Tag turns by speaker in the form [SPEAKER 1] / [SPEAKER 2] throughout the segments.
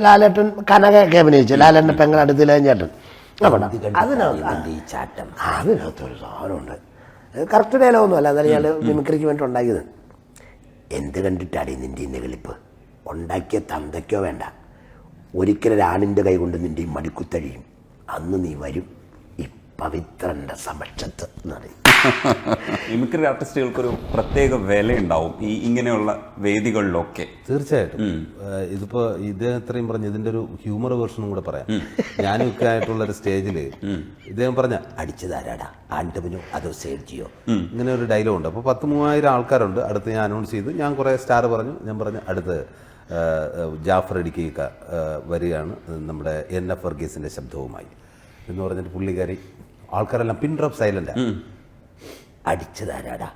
[SPEAKER 1] ലാലേട്ടൻ കനകയൊക്കെ അഭിനയിച്ചു, ലാലേട്ടൻ്റെ പെങ്ങളടുത്തില്ല ചേട്ടൻ. അതിനകത്തൊരു സാധനമുണ്ട്, കറക്റ്റ് ഡയലോഗൊന്നും അല്ല, എന്നാലും ഞാൻ മിമിക്രിക്ക് വേണ്ടി ഉണ്ടാക്കിയത്. എന്ത് കണ്ടിട്ടാടി നിൻ്റെ ഇന്ന് കളിപ്പ്, ഉണ്ടാക്കിയ തന്തയ്ക്കോ വേണ്ട, ഒരിക്കലൊരാണിൻ്റെ കൈ കൊണ്ട് നിൻ്റെ മടിക്കുത്തഴിയും, അന്ന് നീ വരും ഈ പവിത്രൻ്റെ സമക്ഷത്ത് എന്ന് പറയും.
[SPEAKER 2] മിമിക്രി ആർട്ടിസ്റ്റുകൾക്കൊരു പ്രത്യേക വിലയുണ്ടാവും ഈ ഇങ്ങനെയുള്ള വേദികളിലൊക്കെ.
[SPEAKER 3] തീർച്ചയായിട്ടും. ഇതിപ്പോ ഇദ്ദേഹം ഇത്രയും പറഞ്ഞ ഇതിന്റെ ഒരു ഹ്യൂമർ വേർഷനും കൂടെ പറയാം. ഞാനൊക്കെ ആയിട്ടുള്ള ഒരു സ്റ്റേജില് ഇദ്ദേഹം പറഞ്ഞ അടിച്ചതാരാടാ, ആൻഡവനോ അതോ സേർജിയോ, ഇങ്ങനെ ഒരു ഡയലോഗ് ഉണ്ട്. അപ്പോൾ 10,000-3000 ആൾക്കാരുണ്ട്. അടുത്ത് ഞാൻ അനൗൺസ് ചെയ്തു, ഞാൻ കുറെ സ്റ്റാർ പറഞ്ഞു. ഞാൻ പറഞ്ഞു അടുത്ത് ജാഫർ ഇടുക്കിക്ക വരികയാണ് നമ്മുടെ NF വർഗീസിന്റെ ശബ്ദവുമായി എന്ന് പറഞ്ഞിട്ട് പുള്ളിക്കാരി, ആൾക്കാരെല്ലാം പിൻ ഡ്രോപ്പ് സൈലന്റ്. അടിച്ചതാരാടാ,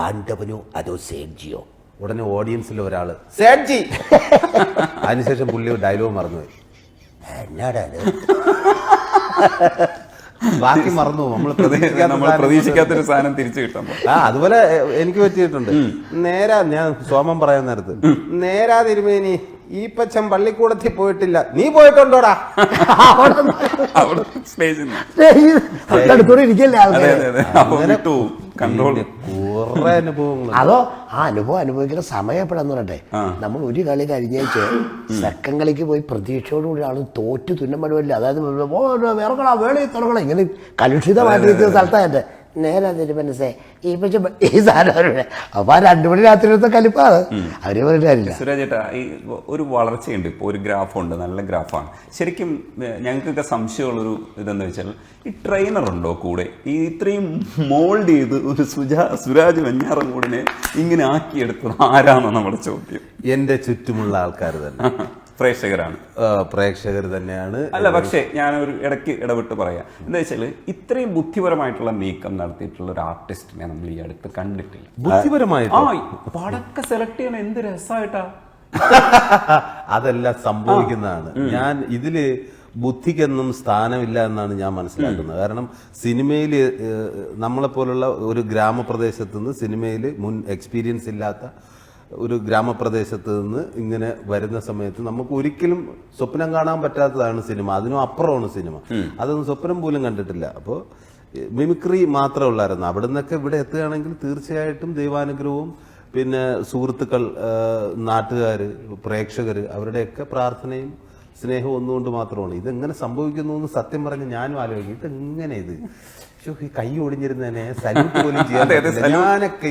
[SPEAKER 3] ആൻഡവനോ അതോ സേർജിയോ. ഉടനെ ഓഡിയൻസിൽ ഒരാള് സേർജി. അതിനുശേഷം പുള്ളി ഡയലോഗ് മറന്നുപോയി. എന്നാടാ ബാക്കി മറന്നു. നമ്മൾ
[SPEAKER 2] പ്രതീക്ഷിക്കാത്തൊരു സാധനം തിരിച്ചു കിട്ടാൻ.
[SPEAKER 3] അതുപോലെ എനിക്ക് പറ്റിയിട്ടുണ്ട്. നേരാ, ഞാൻ സോമം പറയാൻ നേരത്ത്, നേരാ തിരുമേനി ഈ പച്ചം പള്ളിക്കൂടത്തിൽ പോയിട്ടില്ല, നീ പോയിട്ടുണ്ടോടാ. കുറെ അനുഭവങ്ങൾ.
[SPEAKER 1] അതോ ആ അനുഭവം അനുഭവിക്കുന്ന സമയം എപ്പോഴാന്ന് പറയട്ടെ, നമ്മൾ ഒരു കളി കഴിഞ്ഞേച്ച് സെക്കൻഡ് കളിക്ക് പോയി പ്രതീക്ഷയോടുകൂടിയാണ് തോറ്റ് തുന്നം പടുവല്ല, അതായത് വേറെക്കളാ വേളയിൽ തുടങ്ങണം, ഇങ്ങനെ കലുഷിതമായിട്ടിരിക്കുന്ന സ്ഥലത്തായിട്ട് നേരെ അതിന് മനസ്സേ ഈ സാധനം. അപ്പൊ ആ 2 മണി രാത്രിയിലത്തെ കലിപ്പാണ്, അവര് പറഞ്ഞിട്ട് കാര്യമില്ല.
[SPEAKER 2] സുരാജ് ചേട്ടാ, ഈ ഒരു വളർച്ചയുണ്ട്, ഇപ്പോൾ ഒരു ഗ്രാഫുണ്ട്, നല്ല ഗ്രാഫാണ്. ശരിക്കും ഞങ്ങൾക്കൊക്കെ സംശയമുള്ളൊരു ഇതെന്ന് വെച്ചാൽ, ഈ ട്രെയിനർ ഉണ്ടോ കൂടെ, ഈ ഇത്രയും മോൾഡ് ചെയ്ത് ഒരു സുരാജ് വെഞ്ഞാറമൂടിനെ ഇങ്ങനെ ആക്കിയെടുത്തത് ആരാണെന്ന് നമ്മുടെ ചോദ്യം.
[SPEAKER 3] എന്റെ ചുറ്റുമുള്ള ആൾക്കാർ തന്നെ
[SPEAKER 2] പ്രേക്ഷകരാണ്,
[SPEAKER 3] പ്രേക്ഷകർ തന്നെയാണ്.
[SPEAKER 2] അല്ല, പക്ഷേ ഞാനൊരു ഇടയ്ക്ക് ഇടപെട്ട് പറയാം, എന്താ വെച്ചാൽ ഇത്രയും ബുദ്ധിപരമായിട്ടുള്ള നീക്കം നടത്തിയിട്ടുള്ള ഒരു ആർട്ടിസ്റ്റിനെ നമ്മൾ ഈ അടുത്ത് കണ്ടിട്ടില്ല.
[SPEAKER 3] ബുദ്ധിപരമായിട്ട്
[SPEAKER 2] പടക്ക സെലക്ട് ചെയ്യണം, എന്ത് രസമായിട്ടാ.
[SPEAKER 3] അതെല്ലാം സംഭവിക്കുന്നതാണ്. ഞാൻ ഇതില് ബുദ്ധിക്കൊന്നും സ്ഥാനമില്ല എന്നാണ് ഞാൻ മനസ്സിലാക്കുന്നത്. കാരണം സിനിമയിൽ നമ്മളെപ്പോലുള്ള ഒരു ഗ്രാമപ്രദേശത്ത് നിന്ന്, സിനിമയിൽ മുൻ എക്സ്പീരിയൻസ് ഇല്ലാത്ത ഒരു ഗ്രാമപ്രദേശത്ത് നിന്ന് ഇങ്ങനെ വരുന്ന സമയത്ത് നമുക്ക് ഒരിക്കലും സ്വപ്നം കാണാൻ പറ്റാത്തതാണ് സിനിമ. അതിനും അപ്പുറമാണ് സിനിമ. അതൊന്നും സ്വപ്നം പോലും കണ്ടിട്ടില്ല. അപ്പോൾ മിമിക്രി മാത്രമേ ഉള്ളായിരുന്നു. അവിടെ നിന്നൊക്കെ ഇവിടെ എത്തുകയാണെങ്കിൽ തീർച്ചയായിട്ടും ദൈവാനുഗ്രഹവും പിന്നെ സുഹൃത്തുക്കൾ, നാട്ടുകാർ, പ്രേക്ഷകർ, അവരുടെയൊക്കെ പ്രാർത്ഥനയും സ്നേഹവും ഒന്നുകൊണ്ട് മാത്രമാണ്. ഇതെങ്ങനെ സംഭവിക്കുന്നു എന്ന് സത്യം പറഞ്ഞ് ഞാനും ആലോചിക്കും. ഇതെങ്ങനെ ഇത് കൈ ഒടിഞ്ഞിരുന്നതിനെ സല്യൂട്ട് പോലും ഞാനൊക്കെ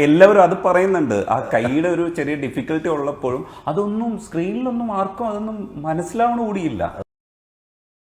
[SPEAKER 2] എല്ലാവരും അത് പറയുന്നുണ്ട്. ആ കൈയുടെ ഒരു ചെറിയ ഡിഫിക്കൽട്ടി ഉള്ളപ്പോഴും അതൊന്നും സ്ക്രീനിലൊന്നും ആർക്കും അതൊന്നും മനസ്സിലാവണ കൂടിയില്ല.